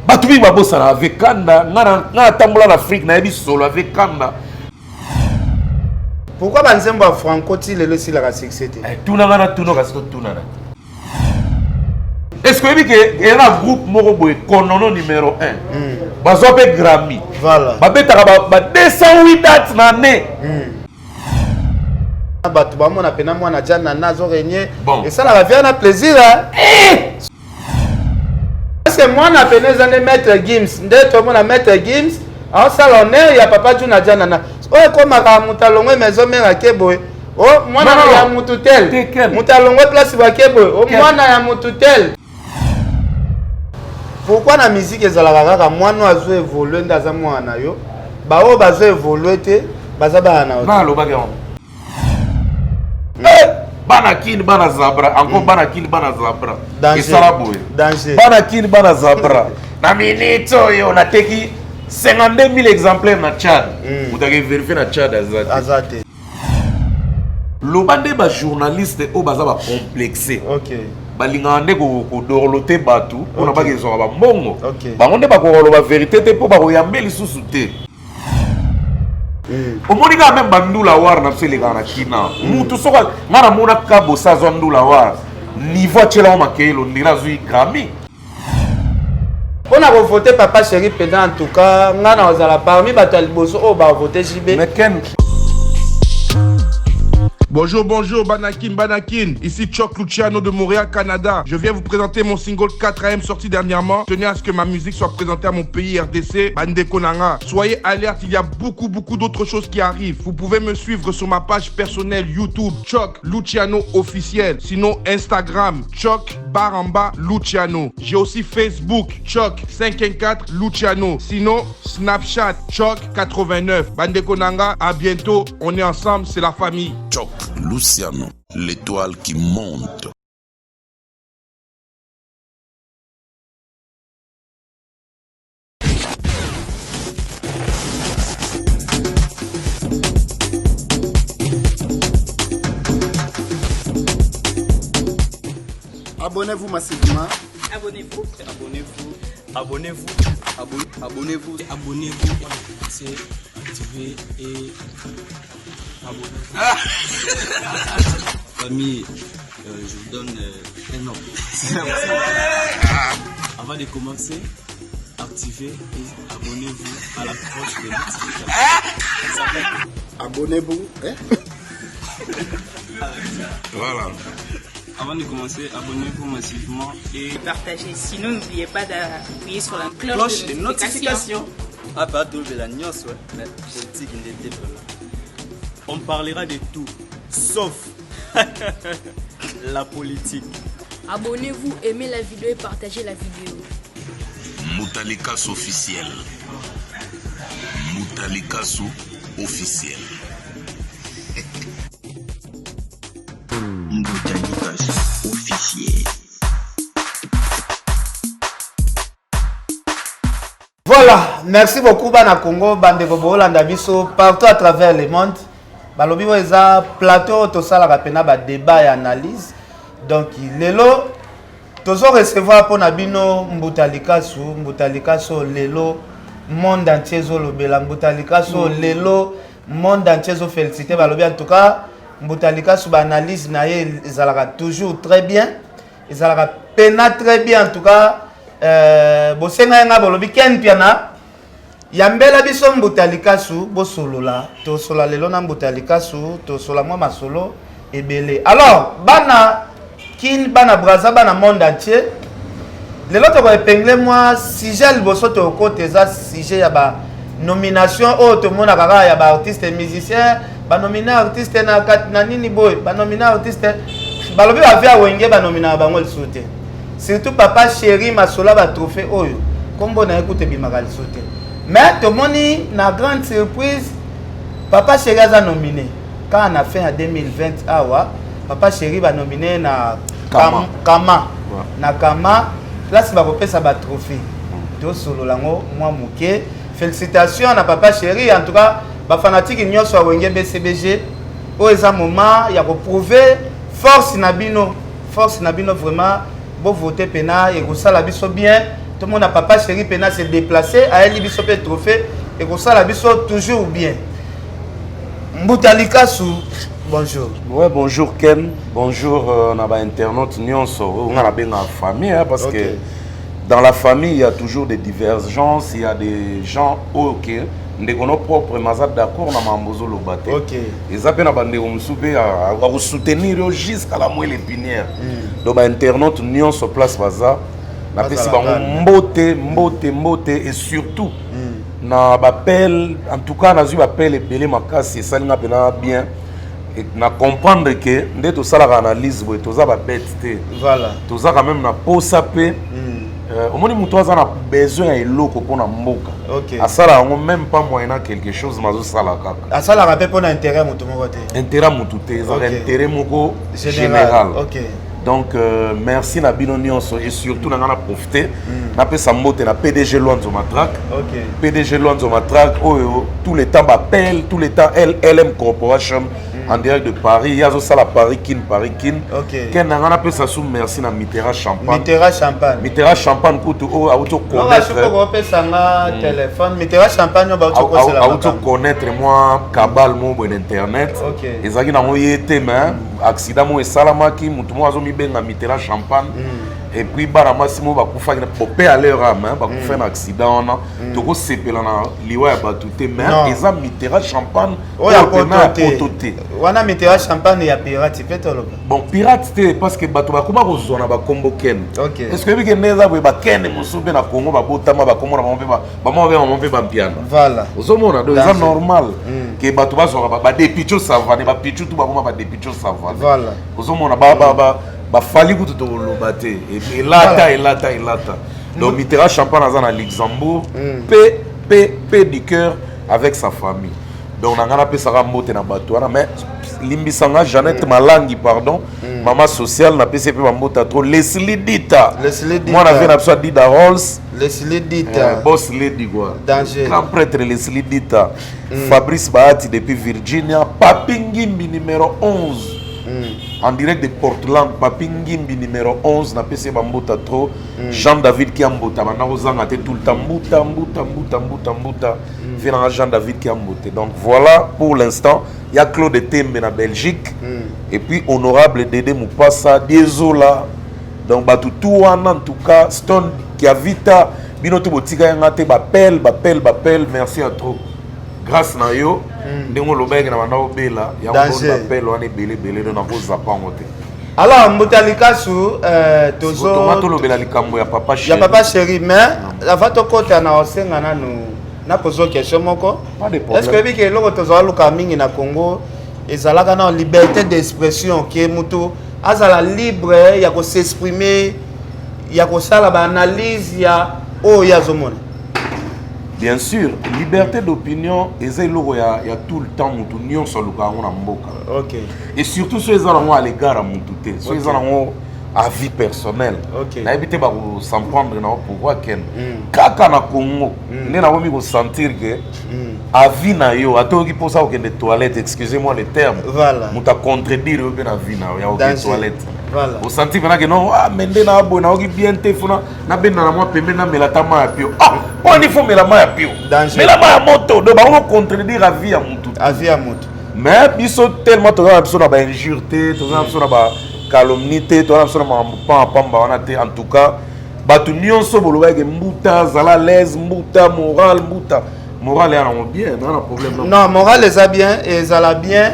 Batubi babosa avec Kanda, na tambola l'Afrique na yebi solo avec Kanda. Pourquoi banzembo a Franco ti lelo si la succès te? Tuna ngana tuna kasto tuna na. Est-ce que il y a un groupe moko boy konono numéro 1. Bazo pe Grammy. Voilà. Ba betaka ba 208 dates na né. Batu ba mona pena mwana jana nazo régner Bon. et ça la vie na plaisir hein. Parce que moi na peneza ne maître Gims, ndeto mona maître Gims, en salonner ya papa juna jana na. Oye koma ka mutalongwe maison mera keboy. Oh mwana ya mututel. Mutalongwe place ba keboy. Oh mwana ya mututel. Pourquoi la musique ezalaka kaka mwana azo évoluer ndaza mwana yo? Ba o bazo évoluer te, baza bana na. Na lo bagam. Bana kin bana zabra, encore bana kin bana zabra. Et ça la boy. Danger. Bana kin bana zabra. Na minito yo na teki 52 000 exemplaires na Tchad. Vous avez vérifié na Tchad azate. Azate. Lobande ba journaliste o baza ba complexé. OK. Balinga nde ko dorloter batu, on a pas besoin ba mbongo. OK. Ba nde ba ko loba vérité te po ba ko yambeli susu te. Omonika même bandula war na psele kana kina. Mutu soka ngara mona kabo sa zondula war. Niveau tchela o makelo ndira zui Grammy. On a voté papa chéri pendant en tout cas, ngana ozala parmi batal boso o ba voter JB. Mais Ken Bonjour, bonjour, Banakin. Ici Choc Luciano de Montréal, Canada. Je viens vous présenter mon single 4AM sorti dernièrement. Tenez à ce que ma musique soit présentée à mon pays RDC, Bande Konanga. Soyez alerte, il y a beaucoup d'autres choses qui arrivent. Vous pouvez me suivre sur ma page personnelle YouTube, Choc Luciano officiel. Sinon, Instagram, Choc Baramba Luciano. J'ai aussi Facebook, Choc 514 Luciano. Sinon, Snapchat, Choc 89. Bande Konanga, à bientôt. On est ensemble, c'est la famille. Choc Luciano, l'étoile qui monte. Abonnez-vous massivement. Abonnez-vous. Abonnez-vous. C'est activer et abonnez-vous. Famille, je vous donne un nom. Avant de commencer, activez et abonnez-vous à la cloche de notification. Abonnez-vous. Voilà. Avant de commencer, abonnez-vous massivement et partagez. Sinon, n'oubliez pas d'appuyer sur la cloche de notification. Ah, pas de la niance, ouais. Mais politique, il était là. On parlera de tout, sauf la politique. Abonnez-vous, aimez la vidéo et partagez la vidéo. Moutalikas officiel. Moutalikas officiel. Moutalikas officiel. Voilà, merci beaucoup Bana Congo, Bande Bobolanda Biso, partout à travers le monde. Balobi eza plateau to sala rapena ba débat et analyse. Donc lelo tozo recevoir pour Nabino Mbutalikaso lelo monde entier zo lobela Mbutalikaso lelo monde entier zo féliciter balobi en tout cas Mbutalikaso ba analyse na ye ezalaka toujours très bien. Ezalaka pena très bien en tout cas. Bosenga nga bolobi ken piana yambela biso Mbutalikasu bosolola to sola lelo na Mbutalikasu to sola mwa masolo ebele. Alors bana kin bana braza bana monde entier lelo to ko épingler moi sujet liboso to côté za sujet ya ba nomination o to mona kaka ya ba artiste et musicien ba nominer artiste na nini boy ba nominer artiste balobi ba via wenge ba nominer bango lisute. Surtout papa chéri masola ba trophée oyo kombo na écoute bimaka lisute. Mais tout le monde na grande surprise papa chéri a nominé quand on a fait en 2020 awa papa chéri va nominé na Kama na Kama place ba kopesa ba trophée to solo lango moi muke. Félicitations à papa chéri en tout cas ba fanatique nyonso wa wenge BCBG o eza moment ya ko prouver force na bino vraiment. Bon voter pena et ça la biso bien tout le monde a papa chéri pena se déplacer à elle biso pe trophée et comme ça la biso toujours bien. Mbutalika sou bonjour. Ouais, bonjour Ken, bonjour on a internautes nyonso, on a bien la famille parce que dans la famille il y a toujours des divergences, il y a des gens OK, des nos propres mazat d'accord na mambozo lobate. OK. Ils appellent na bande on souper à soutenir jusqu'à la moelle épinière. Donc ba internautes nyonso place baza na pesi ba mbote et surtout na bapel en tout cas na zu bapel ebele makasi esalinga pena bien et na comprendre que nde tosalaka analyse boye toza babete te Voilà. toza quand même na posa pe omoni moto aza na besoin ya eloko mpona mboka asala yango même pas moyena quelque chose mazosala kaka asalaka mpe mpona intérêt moto moko te intérêt motu te ezaka intérêt moko général. Donc merci na bino nyonso et surtout na profiter na pesa mbote na PDG Luanzo Matrak. PDG Luanzo Matrak tout le temps appelle tout le temps LM Corporation en direct de Paris, il y a ça la Paris Kin. Ken na pesa sou merci na Mitterrand Champagne. Mitterrand Champagne pour auto connaître. Téléphone Mitterrand Champagne auto connaître moi cabal mo bon internet. Ezaki na moyete mais accident mo esalamaki mutu mo azo mi benga Mitterrand Champagne et puis bara masimo ba kufa na popé à l'heure ba kufa un accident na toko sepela na liwa ya batute mais eza Mitterrand Champagne oya potote wana Mitterrand Champagne ya pirate petoloka bon pirate te parce que bato ba kuma kozona ba kombo ken est-ce que bike neza ba ken musube na Congo ba botama ba komona ba mombe ba mpiana voilà ozomona donc c'est normal que bato ba zo ba depicho savane ba pichu tu ba moma ba depicho savane voilà ozomona ba fali kutu to lobate et lata donc Mitterrand Champagne à Luxembourg paix du cœur avec sa famille donc on a appelé ça mbote na bato mais limbisanga Jeannette Malangi pardon maman sociale na pc pe mbote trop Leslie Dita moi on avait l'absent Dida Rolls Leslie Dita boss lady quoi danger grand prêtre Leslie Dita Fabrice Bahati depuis Virginia Papi Ngimbi numéro 11 en direct de Portland, Papi Ngimbi numéro 11, na PC Bambota trop, Jean-David Kiambota, maintenant aux angate tout le temps, Mbouta, finalement Jean-David Kiambota. Donc voilà pour l'instant, il y a Claude Tembe en Belgique, et puis honorable Dédé Moupassa, Diezola, donc tout en tout cas, Stone Kiavita, Binoto Botika Yangate, Bapel, merci à trop. Grâce à yo, ndenge lobenge na banda obela ya ngolo appel wana belé na koza pango te. Alors Mbutalika sou tozo lobela likambo ya papa chéri. Ya papa chéri mais avant to kota na osenga na pozo question moko. Est-ce que bike loko tozo luka mingi na Congo ezalaka na liberté d'expression ke mutu azala libre ya ko s'exprimer ya ko sala ba analyse ya ya zomona. Bien sûr, liberté d'opinion, il y a tout le temps où sur le mboka. Et surtout ceux qui sont à l'égard de Moutoute, ceux qui sont à vie personnelle. Na évité de s'en prendre dans le pouvoir. Kaka na Congo, nous avons sentir que à vie na yo, à toi qui pose ça des toilettes, excusez-moi le terme. Voilà. Nous t'a contredire au la vie na yo, des toilettes. Voilà. Vous sentez que non, mende na bo na ogi bien te funa na ben na moi pembe na melata ma pio. On il faut mela ma pio. Mais la ma moto, donc on contredire la vie à Moutoute. À vie à Moutoute. Mais ils sont tellement toza na biso na ba injure, toza na biso na ba calomnie, toza na biso na pamba wana te en tout cas. Batu nyonso boloba ke mbuta zala l'aise, mbuta moral, mbuta moral ya na bien, na problème. Non, moral est bien et zala bien.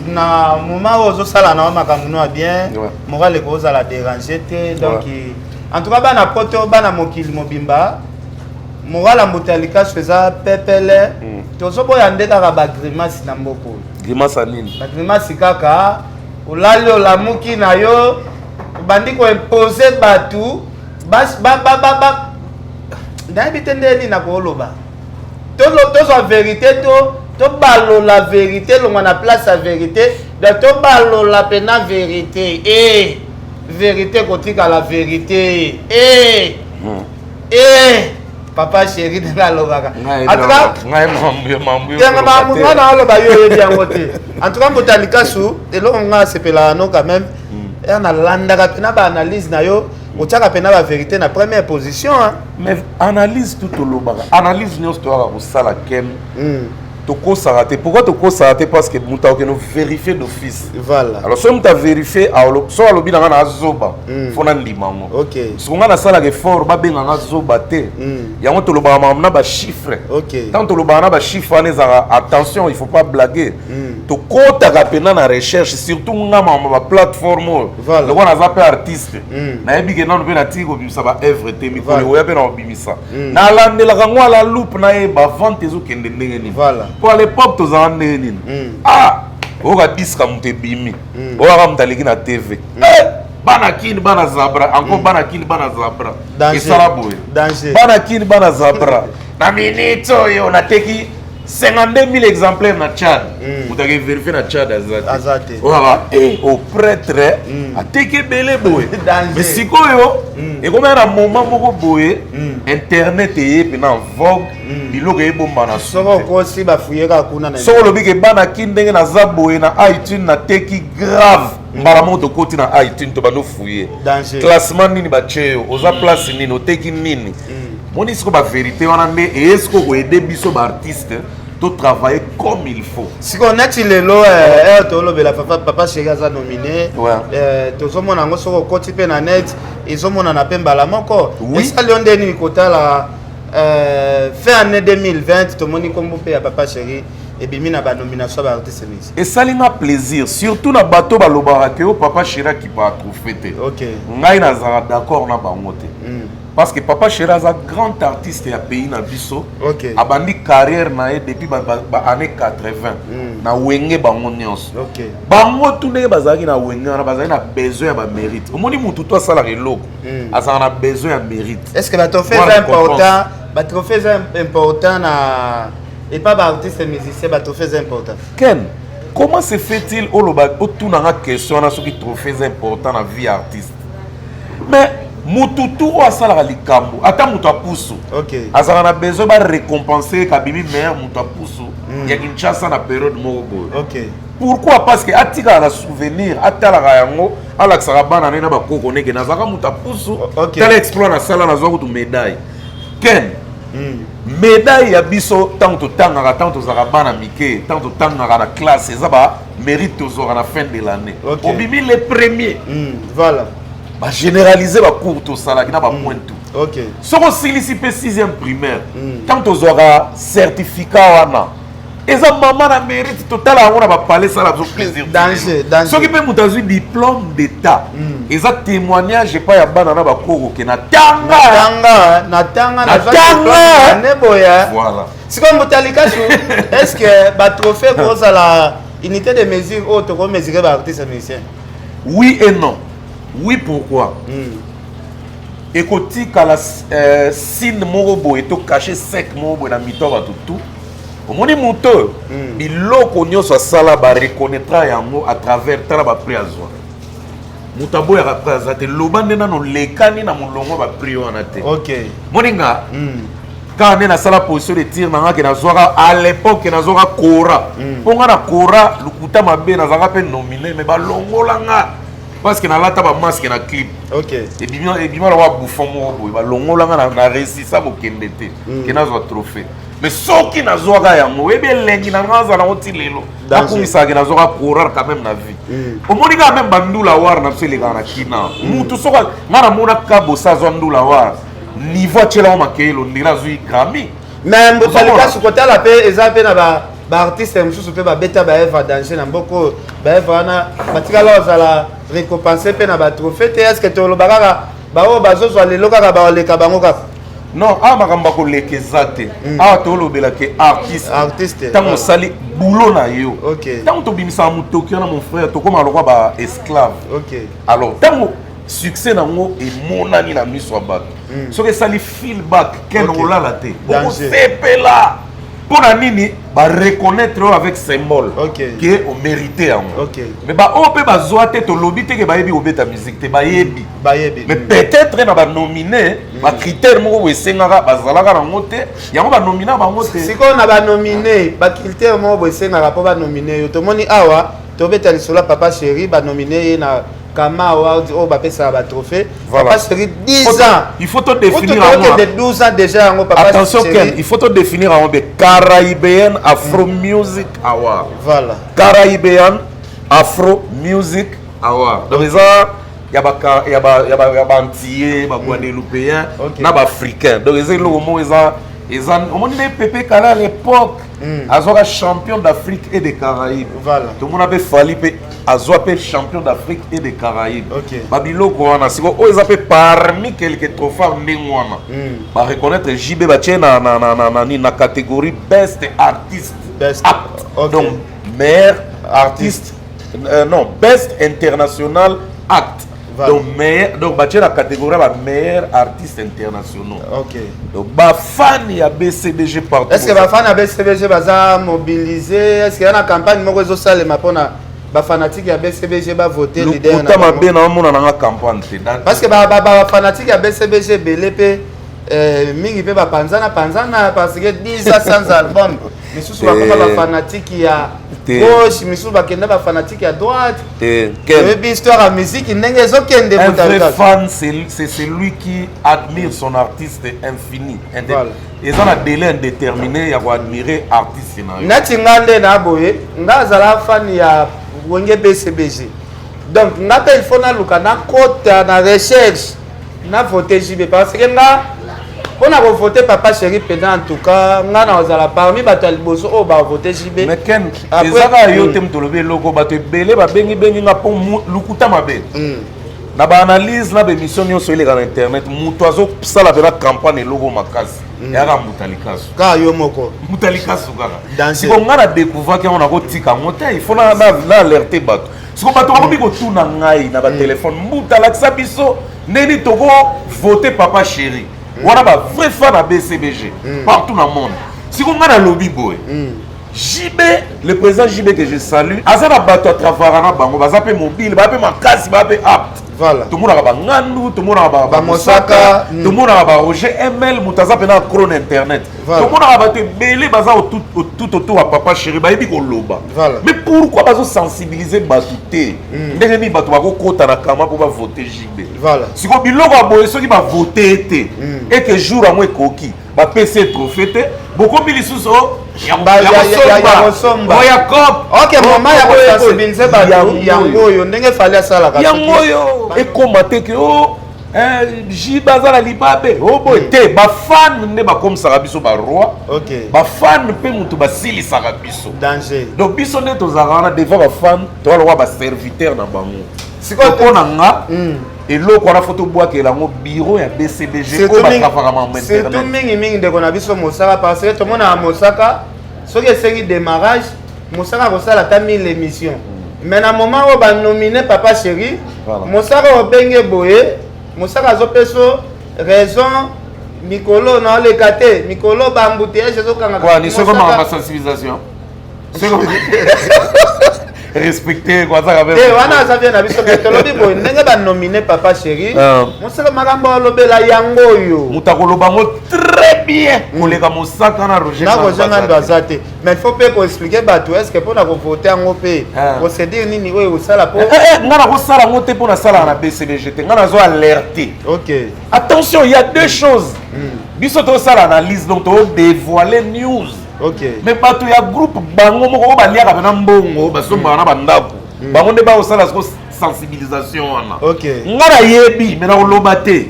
Na moment où osala na makambo no bien, moral est cause à la déranger te donc en tout cas bana poto bana mokili mobimba moral Mbutalika faisait pepele tozo boya ndeka ba grimace na mboko. Grimace nini? Ba grimace kaka olali olamuki na yo bandi ko imposer batu bas ba ndabite ndeni na ko loba tozo vérité to balo la vérité longa na place la vérité de to balo la pena vérité vérité kotika la vérité papa chéri de la lobaka en tout cas en tout cas Mbutalika sou et là on a sepela no quand même et on a landaka na ba analyse na yo otiaka pena la vérité na première position hein. Mais analyse tout au lobaka. Analyse nous histoire au sala ken. Toko s'arrêter. Pourquoi toko s'arrêter? Parce que muta que nous vérifier d'office. Voilà. Alors si on t'a vérifié so alobi na na zoba. Fona limango. OK. Si on a sala que fort ba benga na zoba te. Yango to loba na ba chiffre. OK. Tant to loba na ba chiffre attention, il faut pas blaguer. Toko ta rapena na recherche surtout ngama ba plateforme. Voilà. Le on a zappé artiste. Na ebi que na pe na tiko bimisa ba œuvre te mi ko le pe na bimisa. Na landela ngwa la loupe na e ba vente zo kende ndenge ni. Voilà. Pour l'époque, tu as dit, ah, on a dit que tu bimi, on a dit na TV. Banakin, banazabra, encore banakin, banazabra. Et ça la bouille. Banakin, banazabra. Na minute, on a teki 52 000 exemplaires na Tchad. Vous avez vérifié na Tchad Azate. On a au prêtre, a teki belé bouille. Mais si quoi et comme un moment beaucoup bouille, Internet est en vogue. Biloko ebomba na soko ko si ba fuyeka kuna na soko lobi ke bana kindenge na zaboye na iTunes na teki grave mbala moto koti na iTunes to bano fuye classement nini ba cheo oza place nini oteki nini moni siko ba vérité wana nde esko ko aider biso ba artiste to travailler comme il faut siko neti lelo to lobela papa Chéri za nominé to zo mona ngo soko koti pe na net izo mona na pemba la moko esa lionde ni kotala fin année 2020 tout le monde comme pe ya papa Chéri et bimi na ba nomination ba artiste miss et ça l'a plaisir surtout na bateau ba lobara ke papa Chéri qui pas trouver. OK ngai na za d'accord na bango te parce que papa Chéri est un grand artiste ya pays na biso. OK abandi carrière na e depuis ba année 80 na wenge bango nyonso. OK bango tout ne bazaki na wenge na bazaki na besoin ya ba mérite omoni mutu to sala reloko azana na besoin ya mérite. Est-ce que ba to fait important ba trophée important na et pas artiste musicien ba trophée important Ken comment se fait-il au loba autour na question na soki trophée important na vie artiste mais mututu o asala likambo ata mutu apusu. OK azala na besoin ba récompenser kabimi meilleur mutu apusu ya Kinshasa na période moko boy. OK pourquoi? Parce que atika na souvenir atala yango alaksaka bana na ba koko neke na zaka mutu apusu tel exploit na sala na zo kutu médaille Ken médaille ya biso tanto tangaka tanto zaka bana mike tanto tangaka na classe ezaba mérite tozora na fin de l'année. Obimi les premiers voilà ba généraliser ba cours to sala kina ba point tout. OK soko silisi pe 6e primaire tanto zora certificat wana eza maman na mérite total on a ba parler ça la plaisir danger soki pe mutazu diplôme d'état eza témoignage pas ya bana na ba koko ke na tanga ne boya voilà si comme mutalika est-ce que ba trophée pour ça la unité de mesure auto comme mesurer ba artiste musicien oui et non oui pourquoi ekoti kala signe moko boye to cacher sec moko boye na mito ba tout omoni moto biloko nyonso asala ba reconnaîtra yango à travers tala ba prix azwa mutabo ya représenter loba nde nano lekani na molongo ba prix wana te. OK moninga quand on a sala position de tir nanga ke nazwaka à l'époque nazwaka kora ponga na kora lukuta mabe nazaka pe nominé mais ba longolanga parce que na lata ba masque na clip. OK et bima la wa bouffon mo ba longolanga na réussir ça mo kendete ke nazwa trophée mais ceux qui n'a pas yango ebe lengi na ngaza na oti lelo akumisa ke nazoka courir quand même na vie au moni ka même bandula war na sele kana kina mutu soka ngana mona ka bosa zondula war niveau tshela o makelo ndira zui Grammy mais mbotalika sukota la pe ezape na ba artiste msusu pe ba beta ba eva danger na mboko ba eva na batikala ozala récompenser pe na ba trophée te est-ce que to lo bakaka ba o bazozo lelo kaka ba oleka bango kaka non a makamba ko lekezate a to lobela ke artiste tango sali boulot na yo. OK tango to bimisa mutoki na mon frère to koma lokwa ba esclave. OK alors tango succès nango e monani na miso abato so que sali feedback ken olala te o sepela pour nini ba reconnaître avec symbole que o mérité yango. Mais ba o pe ba zoate to lobi te ke ba yebi obeta musique te ba yebi mais peut-être na ba nominé ba critère moko esengaka bazalaka na ngote yango ba nominé ba ngote siko na ba nominé ba critère moko esengaka po ba nominé yo to moni awa to beta lisola papa Chéri ba nominé na Kama Award, oh, bah, ça va trophée. Voilà. Papa Chéri, 10 ans. Il faut te définir de 12 ans déjà, Papa attention, Ken, il faut te définir en Caribbean Afro Music Award. Voilà. Caribbean Afro Music Award. Donc, il y a Antillais, Guadeloupéens, il y a Africains. Donc, il y a Pépé Kala à l'époque, Azora champion d'Afrique et des Caraïbes. Voilà. Tout le monde avait fallu Azora champion d'Afrique et des Caraïbes. Ok. Babilo Kouana, si vous avez parmi quelques trophées en Nengwana, va reconnaître JB Batien na catégorie Best Artist. Best Act. Okay. Donc, meilleur artiste, non, Best International Act. Voilà. Donc, Batien la catégorie va meilleur artiste international. Ok. Donc, fan y a BCBG partout. Est-ce que les fans de BCBG sont mobilisés? Est-ce qu'il y a une campagne qui est salle pour les fanatiques de BCBG va voter leader? Parce que les fanatiques de BCBG BLP, mingi pe panzana parce que 10 ans sans album. Mais sous les fanatiques qui a gauche, mais sous les fanatiques à droite. Quelle histoire à musique, il n'est un vrai fan, c'est celui qui admire son artiste infini. Et ça a un délai indéterminé, il va admirer l'artiste. Natingande na boye, ngazala fan ya wenge BCBG. Donc il faut na luka na kota na recherche na voter JB parce que on a voté Papa Chéri pendant en tout cas, on a parmi les bosso on va voter JB. Mais Ken, ezaka yo tem tolobe loko bato ebele ba bengi na po lukuta mabe. Na ba analyse na ba émission nyonso ile na internet, muto azo sala bela campagne logo makasi. Yaka mutalikaso. Ka yo moko. Mutalikaso kaka. Si on a découvert qu'on a kotika monter, il faut na alerter bato. Si on bato ko biko tuna ngai na ba téléphone, mutalakisa biso neni togo voter Papa Chéri. On a un vrai fan à BCBG partout dans le monde. Si on a un lobby boy, JB, le président JB que je salue, Azana bato à travailler bango, bazape mobile, bazape makasi, bazape apte. Voilà. Tout le monde a Ngandou, tout le monde a Mosaka, tout le monde a Roger ML, Moutaza pena chrono internet. Tout le monde a battu belé baza tout autour à Papa Chéri, ba yebi ko loba. Mais pourquoi bazo sensibiliser batuté? Ndenge ni bato bako kota na kama pour voter JB. Voilà. Si ko biloko aboye soki ba voter été et que jour à moi koki, ba PC trophée beaucoup bilisuso ya Jacob. OK, maman ya sensibiliser bato yango yo ndenge fallait sala ka. Yango yo et commenter que oh Jibaza la libabe oh boy te ba fan ne ba comme ça biso ba roi. OK. Ba fan pe mutu ba sili sa biso. Danger. Donc biso ne to zarana devant ba fan to wa ba serviteur na bango. Siko konanga et là qu'on a photo bois que là mon bureau ya BCBG ko ba travailler en internet. C'est tout mingi de kona biso Mosaka parce que tout le monde a Mosaka ce que c'est démarrage Mosaka ko sala ta 1000 émissions. Mais na moment où ba nominé Papa Chéri, Mosaka o benge boye, Mosaka zo peso raison Mikolo na le kate, Mikolo ba embouteillage zo kanga. Quoi, ni seulement ma sensibilisation. C'est comme respecter quoi ça avec wana ça vient na biso que lobi boy ndenge ba nominé Papa Chéri Mosaka makambo lobela yango yo mutako lobango très bien koleka Mosaka na Roger na kozanga ndo azate mais il faut pas ko expliquer bato est-ce que pour na voter yango pe procédure nini oyo osala po ngana ko sala ngote pour na sala na BCBG te ngana zo alerter. OK, attention, il y a deux choses biso to sala analyse donc to dévoiler news. OK, mais bato ya groupe bango moko ba liaka na mbongo basomba na bandako bango nde ba osala sensibilisation wana. OK, ngana yebi mais na olobate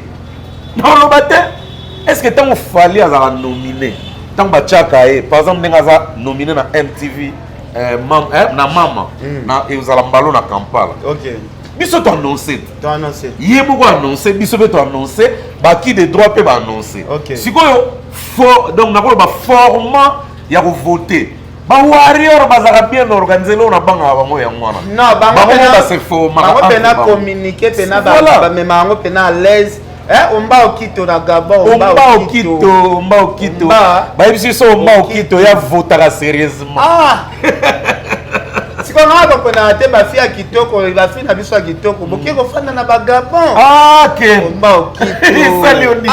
est-ce que tant fallait azala nominé tant ba chaka par exemple ndenga za nominé na MTV na mama na ezala mbalo na Kampala. OK, biso to annoncer yebo ko annoncer biso be to annoncer ba qui de droit pe ba annoncer. OK, sikoyo fort donc na ko ba format ya ko voter ba warrior bazaka bien organisé lo na banga bango ya ngwana non bango ba se format bango pena communiquer pena ba mais bango pena à l'aise omba okito na Gabon omba okito ba yebisi so omba okito ya votera sérieusement siko na ba pena te ba fia kitoko ba fina biso ya kitoko bokie ko fanda na ba Gabon ke omba okito sali oni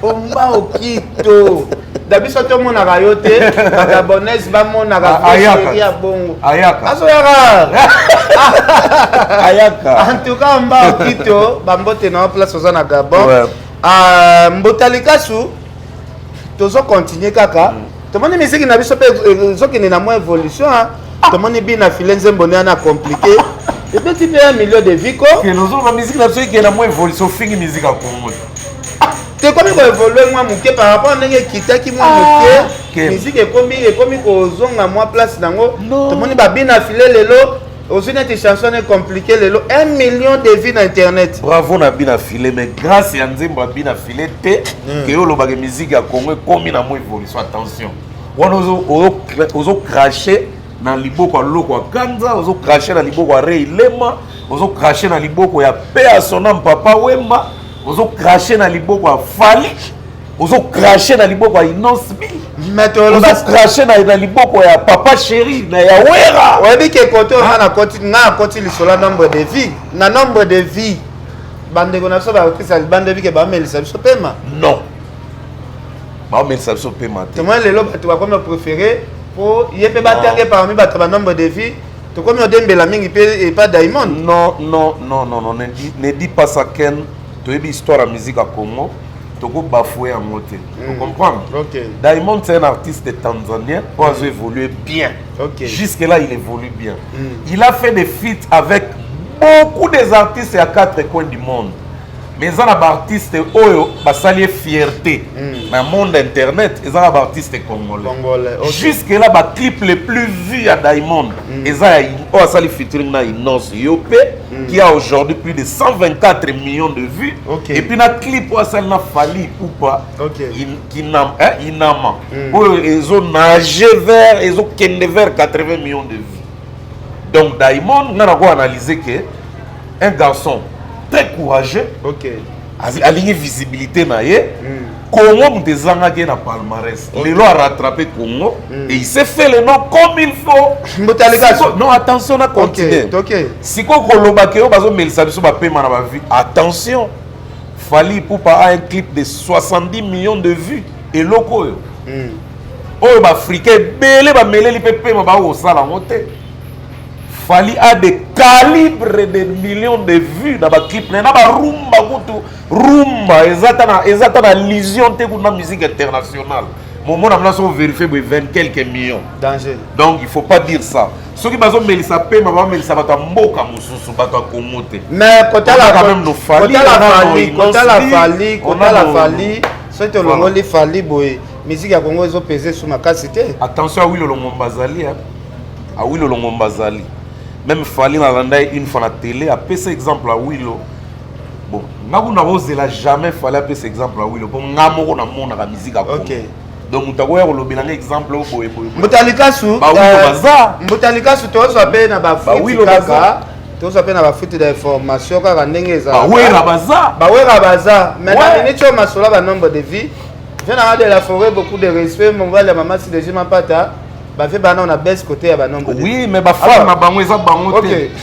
omba okito dabiso to mona rayote gabonnaise ba mona ga ya bongo ayaka aso yaka ayaka en tout cas mba okito bambote na place oza na Gabon Mbotalikasu tozo continuer kaka tomoni musique na biso pe zokene na mo évolution tomoni bina filenze mbone na compliqué et petit peu 1 million de vies ko que nous avons musique na biso qui na mo évolution fingi musique à Congo te komi ko évoluer moi muke par rapport ndenge kitaki moi muke musique ekomi ko zonga moi place nango tomoni ba bina filé lelo aussi une chanson est compliquée 1 million de vues sur internet. Bravo na bina filé mais grâce à Nzembo bina filé te que yo lo ba musique à Congo comme na mo évolution attention. On ozo cracher na liboko loko kanza ozo cracher na liboko Rei Lema ozo cracher na liboko ya Pea Sonam Papa Wemba ozo cracher na liboko ya Fali ozo cracher na liboko ya Inosbi ozo cracher na liboko ya Papa Chéri na ya Wera oyebi ke kote na koti lisola nombre de vie na nombre de vie bande ko na so ba okisa bande vie ke ba melisa biso pema non ba melisa biso pema te moi lelo bato ba comme préféré pour yepe batange parmi bato ba nombre de vie to comme odembela mingi pe pas Diamond non ne dis pas ça Ken tu es histoire de musique à Congo tu peux bafouer en moté tu comprends OK Diamond c'est un artiste tanzanien qui a évolué bien jusque là il évolue bien il a fait des feats avec beaucoup des artistes à 4 coins du monde mais ils ont des artistes oyo basali fierté dans le monde internet ils ont des artistes congolais jusque là ba clip les plus vus à Diamond ils ont basali featuring na Inos Yopé qui a aujourd'hui plus de 124 millions de vues et puis na clip basali na Fali Ipupa qui inama ils ont nagé vers ils ont kende vers 80 millions de vues donc Diamond on a analysé que un garçon très courageux aligné visibilité na ye Congo mutezanga ke na palmarès lelo a rattrapé Congo et il s'est fait le nom comme il faut non attention na continuer siko koloba ke yo bazo melisa biso ba pema na ba vue attention Fali Ipupa a un clip de 70 millions de vues et loko yo oyo ba africain belé ba meleli pe pema ba o sala ngote Fali a des calibres de millions de vues dans le clip. Il y a rumba, exactement la illusion de la musique internationale. Mon monde a vérifié 20 quelques millions. Danger. Donc il ne faut pas dire ça. Ceux qui ont mis ça, ils ont mis ça, mais quand la Fali, c'est que le Fali, musique à Congo, ils ont pesé sur ma cassette. Attention à Willo Lombazali. À Willo Lombazali. Même Fali na landa une fois na télé a pris exemple à Willow. Bon, ngaku na osela jamais Fali a pris exemple à Willow. Bon ngamoko na mona la musique à Congo. Donc mutakoya ko lobela na exemple au boye. Mbotalikasu ba Willow baza. Mbotalikasu to so pe na ba Willow kaka. To so pe na ba fuite d'information kaka ndenge eza. Ba wera baza. Ba wera baza. Maintenant ni cho masola ba nombre de vie. Je n'ai de la forêt beaucoup de respect mon gars la maman si déjà ma pata. On a baisse côté à nombre de oui mais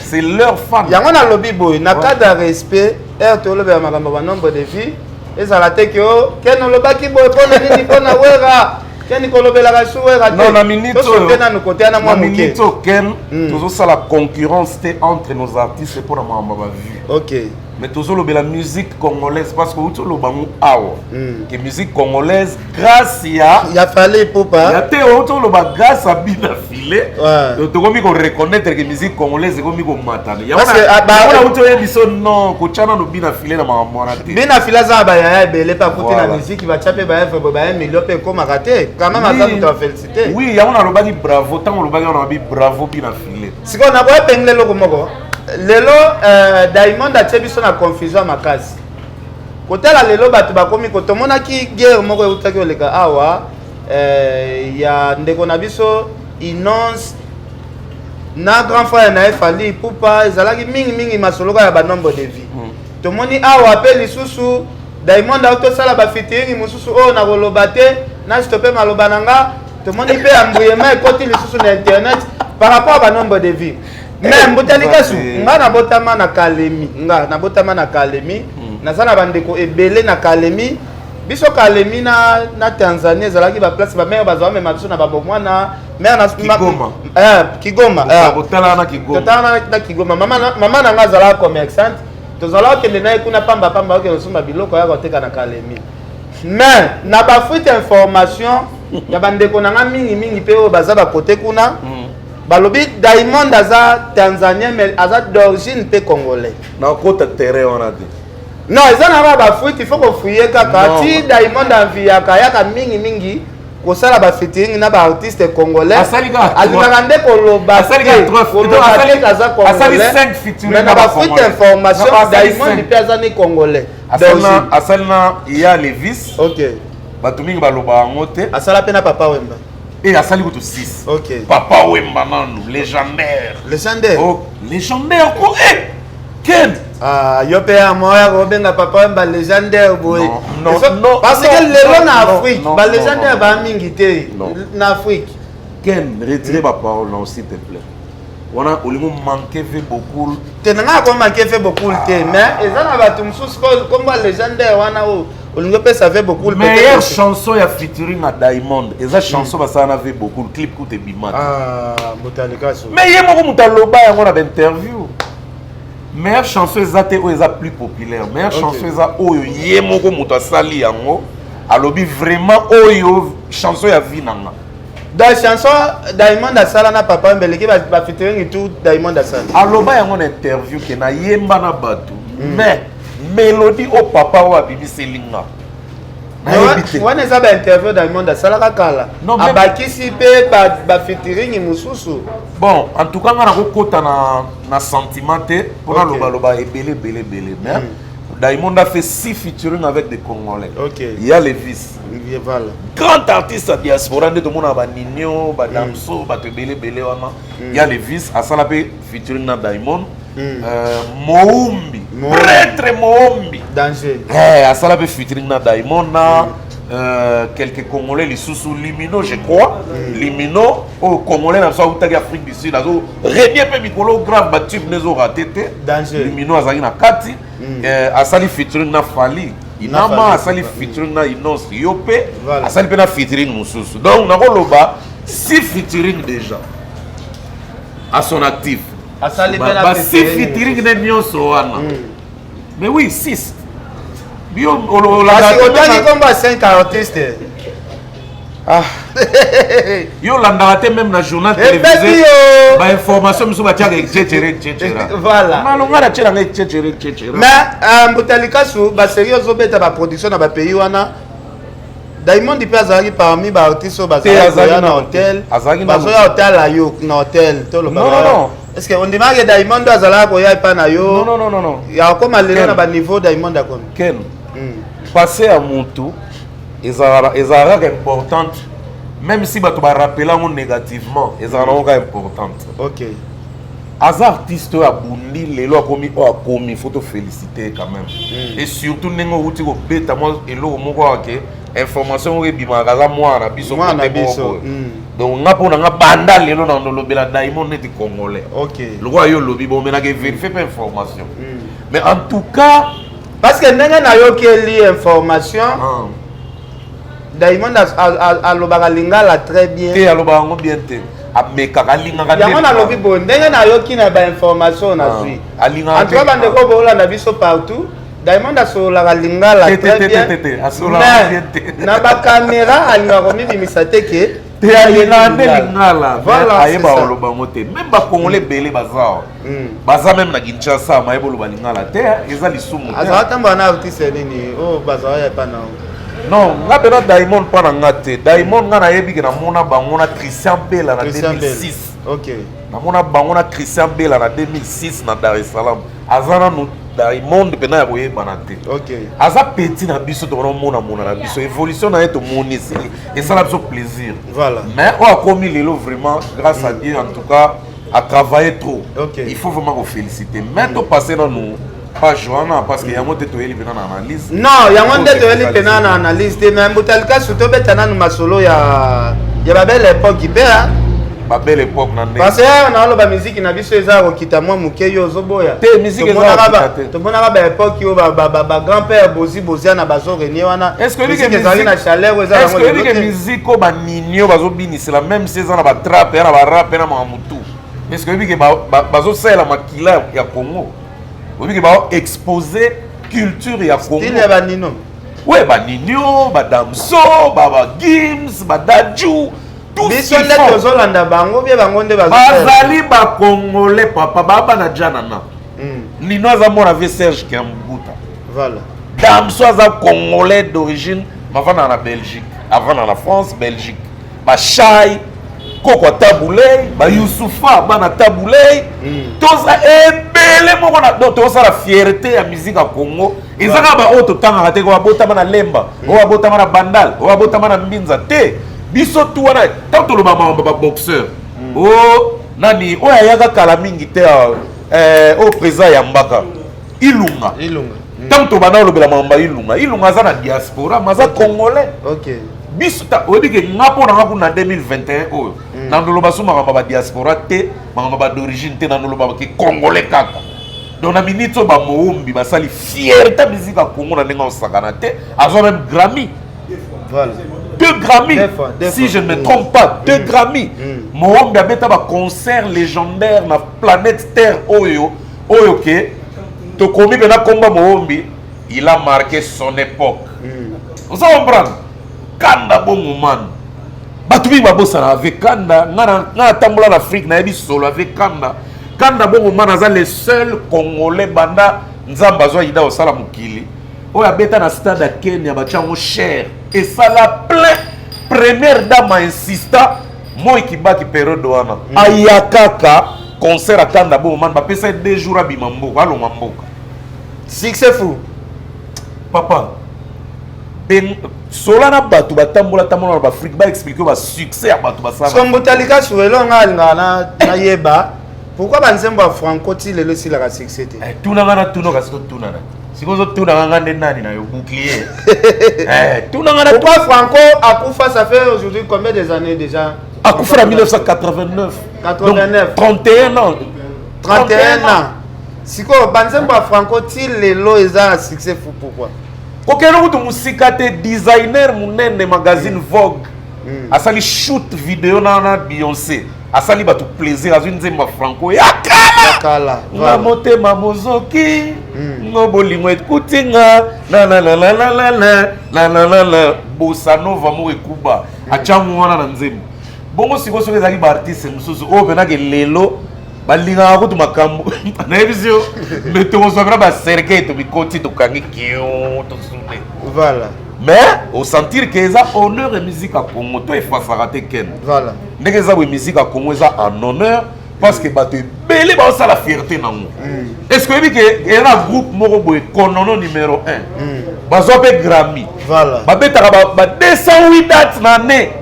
c'est leur fan. Il y a un lobby boy na cas de respect et to le ba nombre de vie et ça la tête que ken no loba ki boy pona nini pona wera ken ko lobela ka su wera non na minute na no côté na moi minute ken toujours ça la concurrence entre nos artistes pour la mamba vue. OK mais toujours la musique congolaise parce que tout le bango awa que musique congolaise grâce il y a Fali Ipupa il y a te autour le grâce à bina filé to komi ko reconnaître que musique congolaise komi ko matana ya on a autour biso non ko chana no bina filé na mama te bina filé za ba ya belé pas côté la musique va chaper ba ba 1 million pe comme raté quand même à ça nous te féliciter oui ya on a le badi bravo tant le badi on a dit bravo bina filé si on a pas pengle loko moko lelo Diamond a tsebiso na confusion makasi kotala lelo bato bakomi kotomona ki guerre moko utaki oleka awa ya ndeko na biso Inos na grand frère na Fali Ipupa ezalaki mingi masoloka ya ba nombre de vie tomoni awa pe lisusu Diamond a tosala ba featuring mususu o na koloba te na stopper maloba nanga tomoni pe embrouillement ekoti lisusu na internet par rapport à ba nombre de vie. Mais Mbotalikasu nga na botama na Kalemi nazana bandeko ebele na Kalemi biso kalemi na Tanzanie ezalaki ba place ba mère bazwa même biso na ba bomwana mère na Kigoma. Kigoma Totala na Kigoma. Totala na Kigoma mama na nga zala commerçante tozala kende na kuna pamba ke nosumba biloko ya koteka na kalemi mais na ba fuite information ya bandeko na nga mingi pe o baza ba côté kuna balobi Diamond aza Tanzanien mais aza d'origine pe congolais Na kota terrain on a dit. non eza na ba fuite il faut ko fouiller kaka ti Diamond enviaka yaka mingi kosala ba featuring na ba artiste congolais alingaka nde koloba asali 5 featuring mais na ba fuite information Diamond pe aza ni congolais asali na ya Levis. OK Bato mingi baloba yango te. asala pe na Papa Wemba Et asali kutu 6. OK Papa Wemba nanu légendaire. Oh Légendaire ko Ken. Yo pe amoya ko benga Papa Wemba légendaire boy. Non, parce que lelo na Afrique, ba légendaire ba mingi te na Afrique. Ken, retire ma parole non s'il te plaît. On a manqué fait beaucoup. Tenanga ko manqué fait beaucoup te mais ezana batu mususu comme ba légendaire wana o olingo pe ça fait beaucoup le meilleure chanson ya featuring na Diamond. Eza chanson ba ça na fait beaucoup le clip coûte bimat. Mutalika so. Mais yemo ko mutaloba yango na interview. Meilleure chanson ezate o eza plus populaire. Meilleure chanson eza oyo yemo ko mutasali yango. Alobi vraiment oyo chanson ya vie nanga. Dans chanson Diamond asala na Papa Mbeleki ba featuring tout Diamond asala. Aloba yango na interview ke na yemba na batu. Mais mélodie au papa wa bibi selinga. Wana eza ba interview Diamond asala kala. Abakisi pe ba featuring mususu. Bon, en tout cas ngana ko kota na sentiment te pour loba ebele mais Diamond a fait 6 featuring avec des Congolais. OK. Il y a Levis. Voilà. Grand artiste à diaspora de monde ba Nino, ba Damso, ba Tebele wana. Il y a Levis, asala pe featuring na Diamond. Moumbi. Prêtre Moumbi. Danger. Asala pe featuring na Diamond na quelques Congolais les sous Limino je crois. Limino au Congolais na South Afrique du Sud azo Rémi pe mikolo grave ba tube nezo raté te. Danger. Limino azali na kati. Asali featuring na Fali. Inama asali featuring na Inos Yope. Asali pe na featuring mususu. Donc na koloba 6 featuring déjà à son actif. Asali pe na 6 featuring na nyonso wana. Mais oui 6. Bio la comme 5 artistes. Yo landara même na journal télévisé. Ba information musu ba tiaka tchétchere. Voilà. Malonga na tchéra tchétchere. Mais Mutalika su ba sérieux zobeta ba production na ba pays wana. Diamond pe azali parmi ba artistes ba azali na hôtel. Bazo ya hôtel la yo na hôtel to lo ba. Non. Est-ce que on demande que Diamond azala ko ya pa na yo? Non. Ya comme lelo na ba niveau Diamond akon. Ken. Passer à Montou, ils are importante, même si tu vas rappeler négativement, ils are importante. OK. As artiste à Bundi, les lois commis ou à commis, il faut te féliciter quand même. Et surtout, n'engo outi ko beta moi et lo mo ko ke information we bi magaza moi na biso côté boko. Donc ngapo na banda lelo na lobela Diamond net congolais. OK. Le roi yo lobi bon mais na vérifier pas information. Mais en tout cas parce que ndenge na yo keli information Diamond alobaka lingala très bien. Te alobaka ngo bien te. Amekaka lingaka. Yango na lobi bo ndenge na yo kina ba information na zui. En tout cas bande ko bola na biso partout. Diamond asolaka lingala très bien. Asolaka bien te. Na ba caméra alinga ko mibimisa te ke te alinga nde lingala. Voilà. Ayeba oloba ngo te. Même ba Congolais belé bazao. Baza même na Kinshasa mayebo oloba lingala te. Eza lisumu. Azata mbana artiste nini? Oh bazao ya pa na. Non, nga bena Diamond pa na nga te. Diamond nga na yebi ke na mona bango na Christian Bella na 2006. OK. Na mona bango na Christian Bella na 2006 na Dar es Salaam. Azana no Diamond pena ya koyeba na te. OK. Aza petit na biso to mona na biso évolution na eto monisi et ça la biso plaisir. Voilà. Mais on a commis lelo vraiment grâce à Dieu en tout cas à travailler trop. OK. Il faut vraiment vous féliciter. Mais to passer dans nous pas Joanna parce que yango te toyeli pena na analyse. Non, yango te toyeli pena na analyse te mais Mutalika surtout betana no masolo ya ba belle époque be ma belle époque nande parce que on a la musique na biso eza kokita mwa muke yo zoboya te musique eza to mona ba époque yo ba grand-père bozi na bazo renier wana est-ce que musique na chaleur eza est-ce que musique ko ba ninio bazo binisela même si eza na ba trap na ba rap na mamutu est-ce que bazo sela makila ya Congo obi ke ba exposer culture ya Congo style ya banino ouais ba ninio ba damso ba gims ba daju tout biso nde tozolanda bango bie bango nde bazali ba congolais papa baba na janana nino aza mona vie Serge Kiambuta voilà damso aza congolais d'origine avant na Belgique avant na France Belgique ba Chai Koko Taboulé ba Youssoufa bana Taboulé toza ebele moko na toza la fierté ya musique ya Congo ezaka ba auto tanga te ko abotama na Lemba ko abotama na Bandal ko abotama na Mbinza te biso tu wana tanto lo ba boxeur oh nani o yaka kala mingi te o président ya Mbaka Ilunga tanto bana lo bela mamba Ilunga za na diaspora maza congolais OK biso ta obi ke ngapo na ngapo na 2021 oyo na ndolo basuma ba diaspora te ba d'origine te na ndolo ba ke congolais kaka donc na minito ba moombi basali fierté musique ya Congo na ndenga osakana te azo même Grammy voilà 2 Grammy si je ne me trompe pas 2 Grammy moombi abeta ba concert légendaire na planète Terre oyo ke to komi pena komba moombi il a marqué son époque on s'en comprend kanda bongo man batu bi babosana avec kanda ngana tambola na Afrique na yebi solo avec kanda bongo man aza le seul congolais banda nzamba zo ida osala mukili oya beta na stade ya Kenya bachango cher et ça la plein première dame insista moi kibaki période wana ayakaka concert à kanda bongo man bapesa 2 jours abima mboka alonga mboka succès fou papa ben solana batu batambola na ba Afrique ba expliquer ba succès ya batu basala sombotalika suelo nga na yeba pourquoi banzembo ya franco ti lelo sila ka succès te tuna ngana tuno kasi to tuna na sikozo tuna ngana nde nani na yo bouclier tuna ngana pourquoi franco akufa ça fait aujourd'hui combien des années déjà akufa en 1989 donc 31 ans siko banzembo ya franco ti lelo eza un succès fou pourquoi kokelo kutu musika te designer munene magazine Vogue asali shoot vidéo na Beyoncé asali batu plaisir azwi nzemba franco yakala na motema mozoki ngo bolingo ekutinga la bossa nova mo ekuba achangu wana na nzemba bongo siko soki ezali ba artiste mususu o benake lelo balinga kutu makambo na ebisio mais to zobra ba cercle to bikoti to kangi kio to sune voilà mais au sentir que ça honneur et musique à Congo to efasara te ken voilà ndenge za we musique à Congo ça en honneur parce que bato belé ba ça la fierté nango est-ce que que il y a un groupe moko boy konono numéro 1 bazo pe Grammy voilà ba betaka ba 208 dates na né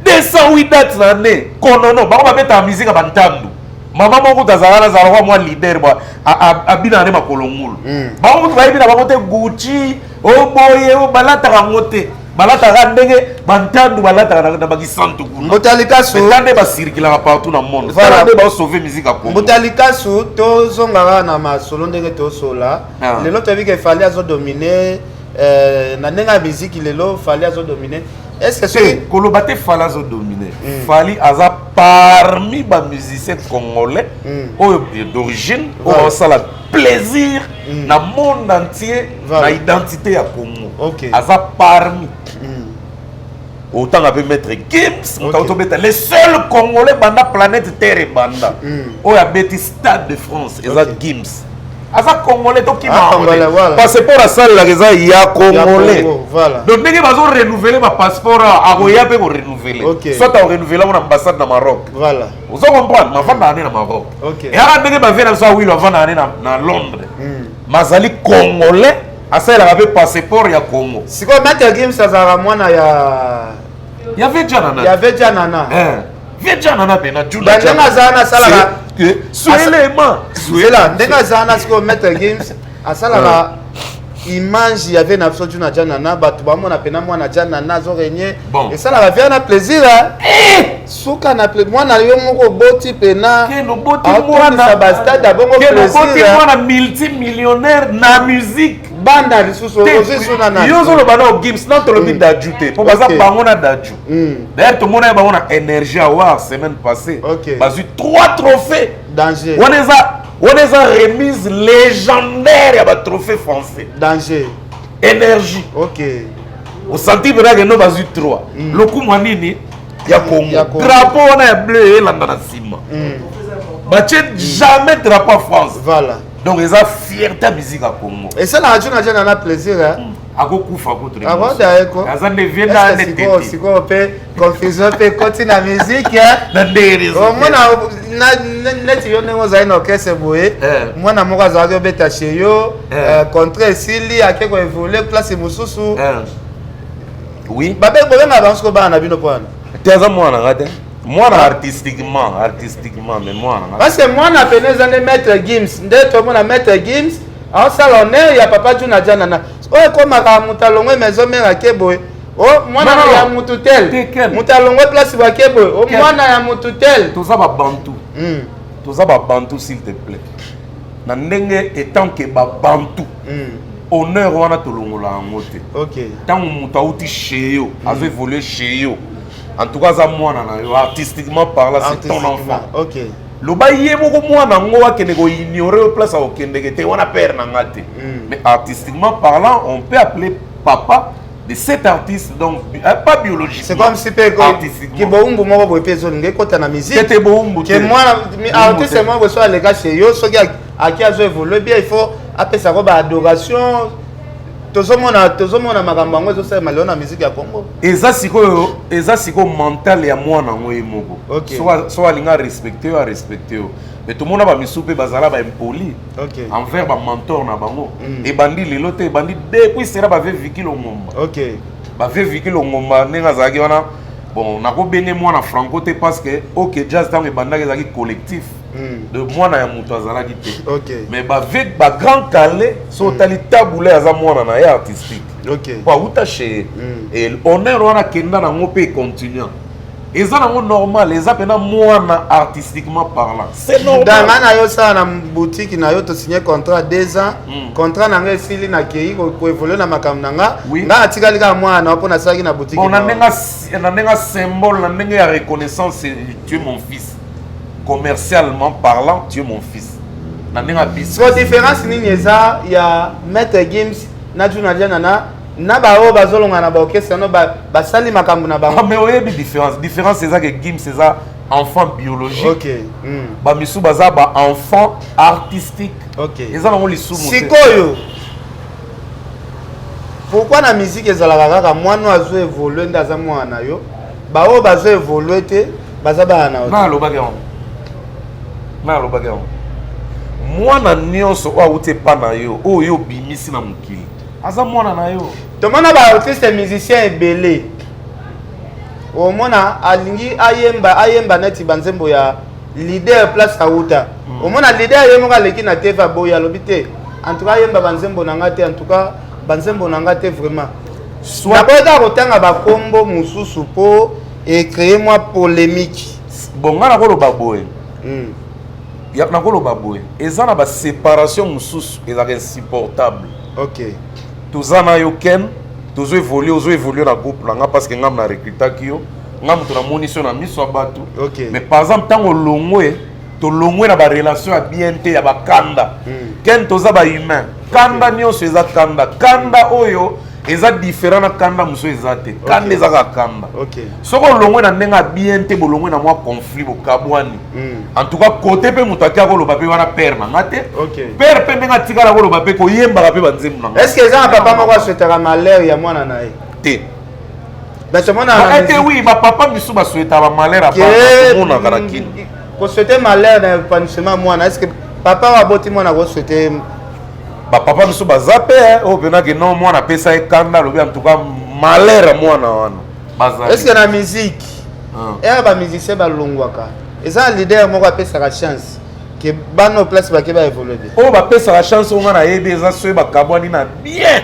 208 dates na né konono ba beta musique ba ntandu mama moko tazala za roi moi leader ba abina ne makolongulu ba ko ba ibina ba ko te Gucci o boye o balata rangote balata randenge bantandu balata na ba kisantu kuna motalika so tande ba circuler partout dans le monde tande ba sauver musique à Congo motalika so to zonga na ma solo ndenge to sola lelo to bi ke fallait azo dominer na nenga musique lelo fallait azo dominer est-ce que c'est Kolobate fallait azo dominer fallait aza parmi ba musiciens congolais d'origine au ça la plaisir na monde entier na identité ya Congo aza parmi autant on peut mettre Gims autant mettre les seuls congolais banda planète terre banda o ya beti stade de France eza Gims aza congolais to ki passeport à salle la raison ya congolais donc ndenge bazo renouveler ba passeport a koya pe ko renouveler soit à renouveler mon ambassade na Maroc voilà vous comprendre ma femme na Maroc et ara ndenge ba vena so oui avant na Londres mazali congolais asa la ba passeport ya Congo siko mettre Gims azara mwana ya vejanana vejanana bena juna ndenga zana sala suelema suela ndenga zana siko mettre Gims asala image y avait na biso juna janana bato bamona pena mwana janana zo régner Bon. et ça la va na plaisir suka na mwana yo moko boti pena que no boti mwana ba stade abongo que no boti plaisir mwana multimillionnaire na musique banda lisusu ozosuna na yo zo lo bana o Gims na to lo bi d'ajouter pour baza bango na d'ajou d'ailleurs tout monde bango na énergie award semaine passée bazu 3 trophées danger on est en remise légendaire ya ba trophée français danger énergie OK au senti bena que no bazu 3 le coup manini ya Congo drapeau on a bleu et landa na sima bache jamais drapeau en France voilà donc ils ont fierté musique à Congo et ça la juna janana plaisir akokufa kotre akodaeko azande vienda ne tete siko pe confusion pe koti na musique na ndere o mona na neti yo nengo za ino kese boye mwana moko azalaki obeta chez yo contre esili akeko évoluer place mosusu oui babe bobenga bansuko bana na bino pwana teza mwana ngate mwana artistiquement mais mwana parce que mwana pene ezande maître Gims nde tomona maître Gims aosala honneur ya papa juna janana oyo ekomaka moto alongwe maison mare akeboye o mwana ya mutu tel moto alongwe place bakeboye o mwana ya mutu tel toza babantu s'il te plaît na ndenge etant que babantu honneur wana tolongola yango te ntango moto auti chez yo azo évoluer chez yo en tout cas aza mwana na yo artistiquement parlant c'est ton enfant loba ye moko mwana ngo akende ko ignorer place akendeke te wana père na nga te mais artistiquement parlant on peut appeler papa de cet artiste donc pas biologique c'est comme si qui boumbu moko boye peso nge kota na musique c'était boumbu que mwana artiste moi bo soit les gars chez yo so qui a joué évoluer bien il faut appeler ça comme adoration tozomona makambo yango ezosala lelo na musique ya Congo eza siko mental ya mwana ngo ye moko so alinga respecter yo mais tout le monde ba misu pe bazala ba impoli envers ba mentor na bango e bandi lelo te bandi depuis sera ba Viki Longomba ba Viki Longomba nenga zaki wana bon nako benge mwana franco te parce que jazz tango ebandaki ezalaki collectif de mwana ya mutu azalaki te mais bavec bagrand calais so otali tabule aza mwana na ye artistique po awuta chez et honneur wana kenda nango mpe continue eza nango normal eza mpena mwana artistiquement parlant c'est normal danga na yo sala na boutique na yo tosigné contrat 2 ans contrat nanga esili na kei koévolue na makambo nanga nga atikali kaka mwana mpo nasalaki na boutique bon na ndenga symbole na ndenge ya reconnaissance tu es mon fils commercialement parlant tu es mon fils na ndenga bis so différence nini eza ya maître Gims na juna janana na bao bazolonga na baorchestre no basali makambo na bango mais oyebi différence eza que Gims eza enfant biologique ba misu baza ba enfant artistique eza nango lisumu sikoyo pourquoi na musique ezalaka kaka mwana azo évoluer nde aza mwana yo bao bazo évoluer te baza bana na nalobaki yango mwana nyonso oyo awuti epa na yo oyo obimisi na mokili aza mwana na yo tomona baartiste musicien ebele omona alingi ayemba neti banzembo ya leader place auta omona leader ye moko aleki na tv aboyi alobi te en tout cas ayemba banzembo na nga te en tout cas banzembo na nga te vraiment nakoyeka kotanga bakombo mosusu mpo ecréer mwa polémique bon nga nakoloba boye nakoloba boye eza na baséparation mosusu ezalaka insupportable toza na yo ken tozo évoluer na groupe na nga parce que ngam na recrutaki yo nga moto namonisi yo na miso ya bato mais par exemple ntango tolongwe na barelation ya bien te ya bakanda ken toza bahumain kanda nyonso eza kanda oyo eza différent na kanda mosusu eza te kanda eza kaka kanda soki olongwe na ndenge ya bien te bolongwe na mwa conflit bokabwani en tout cas kote mpe moto akia koloba mpe wana père na nga te père mpe ndenge atikala koloba mpe koyembaka mpe banzembo na nga est ce que eza na papa moko aswetaka malheur ya mwana na ye te ete oui bapapa misu baswetaka bamalheur amonaka na kini koswete malheur na épanouissement mwana est ce que papa waboti mwana koswete bapapa misu baza mpe oyo mpenaki non mwana apesa ye kanda alobi en tout cas malheur mwana wana est ce que na musique eya bamusicien balongwaka eza na leader moko apesaka chance que bano place ba ke ba évoluer bien. Oh ba pesa la chance on a aidé eza so ba kabwani na bien.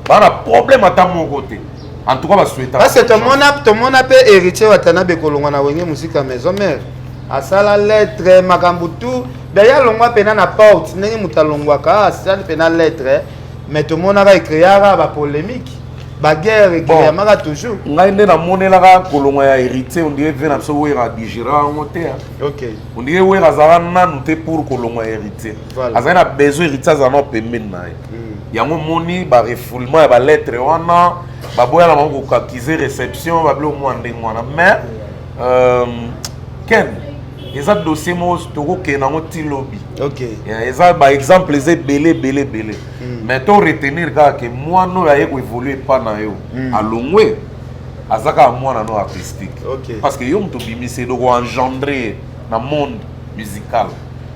Ba na problème ata mon côté. En tout cas ba souhaiter. Parce que tout le monde a pe héritier watana be kolongwa na wenge musique à maison mère. A sala lettre makambu tout. D'ailleurs longwa pena na porte ndenge mutalongwa ka sala pena lettre mais tout le monde a écrit ba polémique. Ba guerre qui amara toujours. Ngai nde na monelaka kolongwa ya héritier on dirait vena so wera digera ngote. OK. On dirait wera zara nanu te pour kolongwa héritier. Voilà. Azana a besoin héritier za no pembeni na ye. Yango moni ba refoulement ya ba lettre wana ba boya na mango kakize réception ba blo mo ndenge mwana mais Ken eza dossier mo toko ke na ngoti lobby. OK. Eza ba exemple eza belé mais to retenir que moi no ya ko évoluer pas na yo alongwe azaka mwana no artistique. OK. Parce que yo mto bimise do engendrer na monde musical.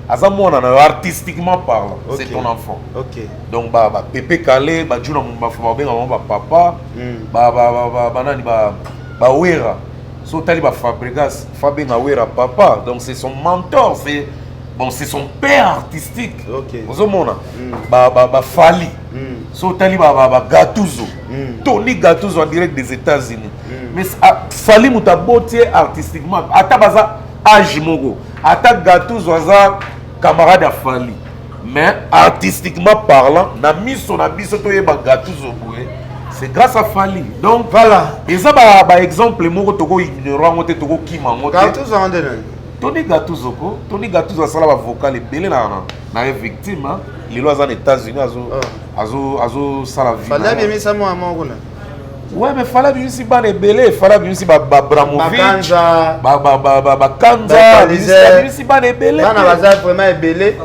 Aza mwana na artistiquement parlant, okay. C'est ton enfant. OK. Donc ba Pépé Calé ba juna ba fa ba ba papa ba nani ba wera. So tali ba Fabregas Fabien Awera papa. Donc c'est son mentor, c'est son père artistique. OK. Ozomona ba Fali. So tali ba Gattuso. Tony Gattuso en direct des États-Unis. Mais Fali mutabotie artistiquement ata baza âge moko. Ata Gattuso aza camarade à Fali. Mais artistiquement parlant, na miso na biso to yeba Gattuso boye. C'est grâce à Fali. Donc voilà. Et ça ba exemple moko toko ignorant ngote toko kima ngote. Gattuso andena. Tony Gattuso sala ba vocal et belé na victime hein. Lilo aux États-Unis azo sala vie. Fali bien mis ça moi kuna. Ouais mais Fala bimisi ba belé, Fala bimisi ba Bramovic. Ba Kanza, bimisi ba belé. Bana baza vraiment belé.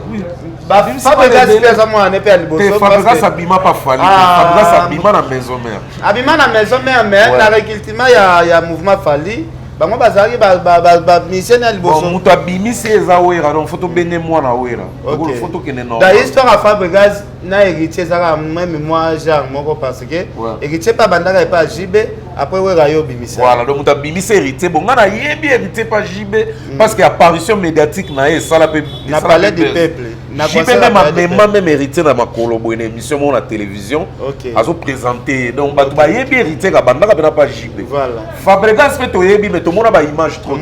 Ba Fabregas pesa moi ne pe liboso. Fabregas abima pas Fali, Fabregas abima na maison mère. Abima na maison mère mais na recrutement ya mouvement Fali. Bango bazali ba mission na liboso. Bon muto abimisi eza wera donc photo bene mwana wera. Donc photo kene non. Da histoire à Fabregas na héritier ça même moi genre moko parce que héritier pas bandaka et pas JB après wera yo bimisi. Voilà donc muto abimisi héritier bon ngana yebi héritier pas JB parce que apparition médiatique na e sala pe na palais du peuple. JB même héritier na makolo bo une émission mon la télévision. Azo présenter donc ba yebi héritier ka bandaka pe pas JB. Voilà. Fabregas fait to yebi mais tout monde a ba image trop.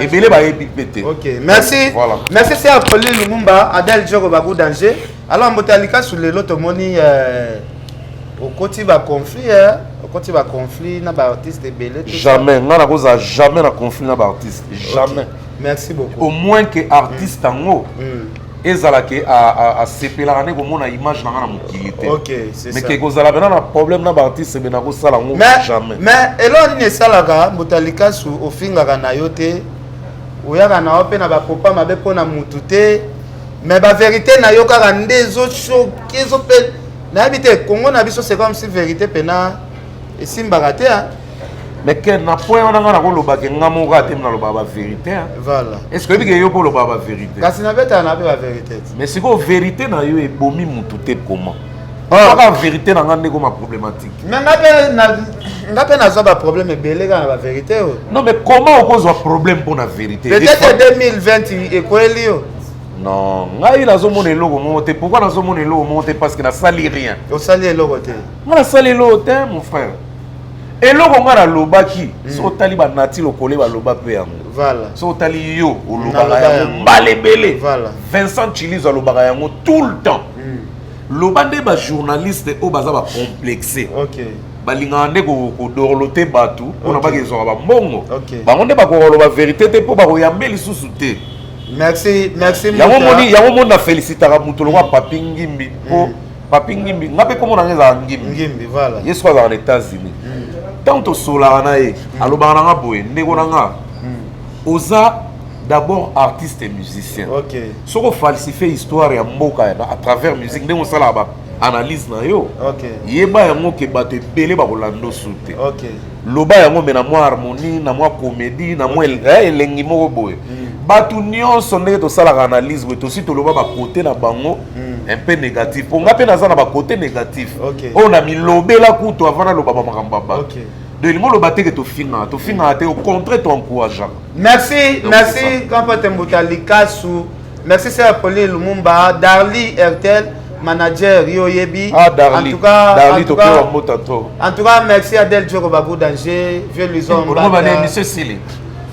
Et belé ba yebi pété. OK. Merci. Voilà. Merci c'est Apolline Lumumba, Adèle Djoko Bagou danger. Alors Mbotalika sur le lot moni au côté va conflit na ba artiste belé. Jamais, ngana koza jamais na conflit na ba artiste. Jamais. Merci beaucoup. Au moins que artiste en ezala ke a sepela ne ko mona image na ngana mukilité. OK, c'est ça. Mais que kozala bena na problème na ba artiste bena ko sala ngo jamais. Mais eloni ne salaka Mbotalika su ofinga kana yote. Oyaka na ope na ba papa mabe pona mutute. Mais la vérité na yo kaka ndezo choqué zo pe na habité Congo na biso c'est comme si vérité pena et simbagate hein. Mais que na point on a ko loba ke ngamo ka te na loba ba vérité hein. Voilà. Est-ce que bige yo ko loba ba vérité? Kasi na beta na ba vérité. Mais c'est ko vérité na yo e bomi mutute comment? La vérité na ngande ko ma problématique. Mais ngape na zo ba problème belé ka na ba vérité. Non mais comment on cause un problème pour la vérité? Peut-être 2020 et quoi elio. Non, ngai nazo mona eloko monte. Pourquoi nazo mona eloko monte? Parce que na sali rien. O sali eloko te. Na sali eloko te mon frère. Eloko ngana lobaki, so tali ba nati lokole ba loba pe yango. Voilà. So tali yo o loba yango balebele. Voilà. Vincent Chilizo loba yango tout le temps. Lobande ba journaliste o baza ba complexé. OK. Balinga nde ko dorloter batu, on a pas que zo ba mbongo. OK. Ba nde ba ko loba vérité te po ba ko yambeli susu te. Merci Yango moni na félicitera mutu lokwa Papi Ngimbi po Papi Ngimbi ngape komo na ngeza Ngimbi voilà. Yesu dans les États-Unis. Tant to sola na e aloba na boye ndeko na nga. Oza d'abord artiste et musicien. OK. Soko falsifier histoire ya mboka à travers musique ndeko sala ba analyse na yo. OK. Yeba yango ke bato ebele ba kolando sute. OK. Loba yango me na mwa harmonie na mwa comédie na mwa elengi moko boye. Batu nyonso ndenge tosalaka analyse boye tosi toloba ba côté na bango un peu négatif. Po nga pe naza na ba côté négatif. On a mis lobela kuto avant na loba ba makamba ba. OK. De limo loba te ke to finga te au contraire to encourageant. Merci, merci quand Mbotalika sou Merci c'est Pauline Lumumba, Darly RTL, manager Yoyebi. Ah, Darly. En tout cas, Darly, en tout cas, merci à Del Djoko Babou Danger, Vieux Luson. Monsieur Sili.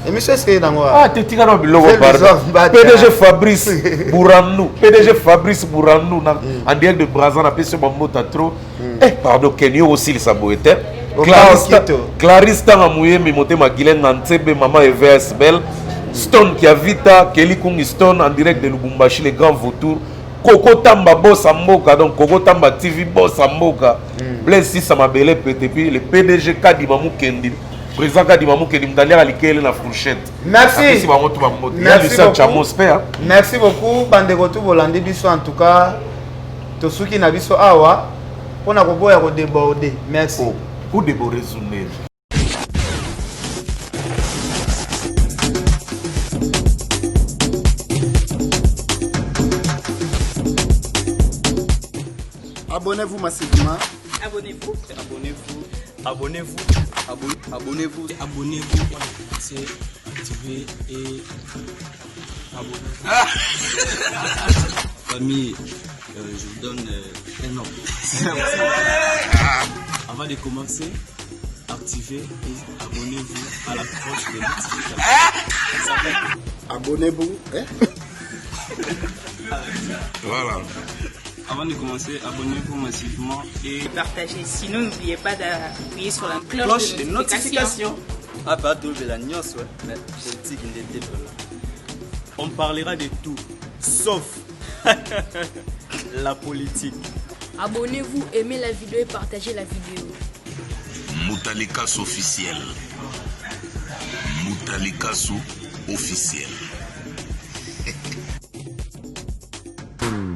Et monsieur Sili Dangoa. Ah, tu t'es PDG Fabrice Bouranou. PDG Fabrice Bouranou. En direct de Brazza, on a fait Bambota trop. Pardon, Kenyo aussi, il s'aboyait. Clarisse Tangamouye, Mimote Magilène, Nantebe, Maman EVS Bell. Stone Kiavita, Kelly Kung Stone en direct de Lubumbashi, les grands vautours. Koko Tamba Boss Amboka, donc Koko Tamba TV Boss Amboka. Blaise si ça m'a belé puis le PDG Kadimamou Kendi. Président Kadimamou Kendi, m'daller à l'ikele la fourchette. Merci. Merci beaucoup, Bandegotou Bolandi Biso en tout cas. Tosuki Nabiso Awa. Pour na kobo ya déborder. Merci. Pour déborder Zouné. Abonnez-vous massivement. Abonnez-vous. Abonnez-vous. Abonnez-vous. Abonnez-vous. Abonnez-vous. C'est activer et abonnez-vous. Famille, je vous donne un nom. Avant de commencer, activez et abonnez-vous à la cloche de notification. Abonnez-vous. Voilà. Avant de commencer, abonnez-vous massivement et partagez. Sinon, n'oubliez pas d'appuyer sur la cloche de notification. Ah, pas de la nuance, ouais. Mais politique, il était là. On parlera de tout, sauf la politique. Abonnez-vous, aimez la vidéo et partagez la vidéo. Moutalikas officiel. Moutalikas officiel.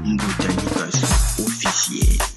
Moutalikas officiel.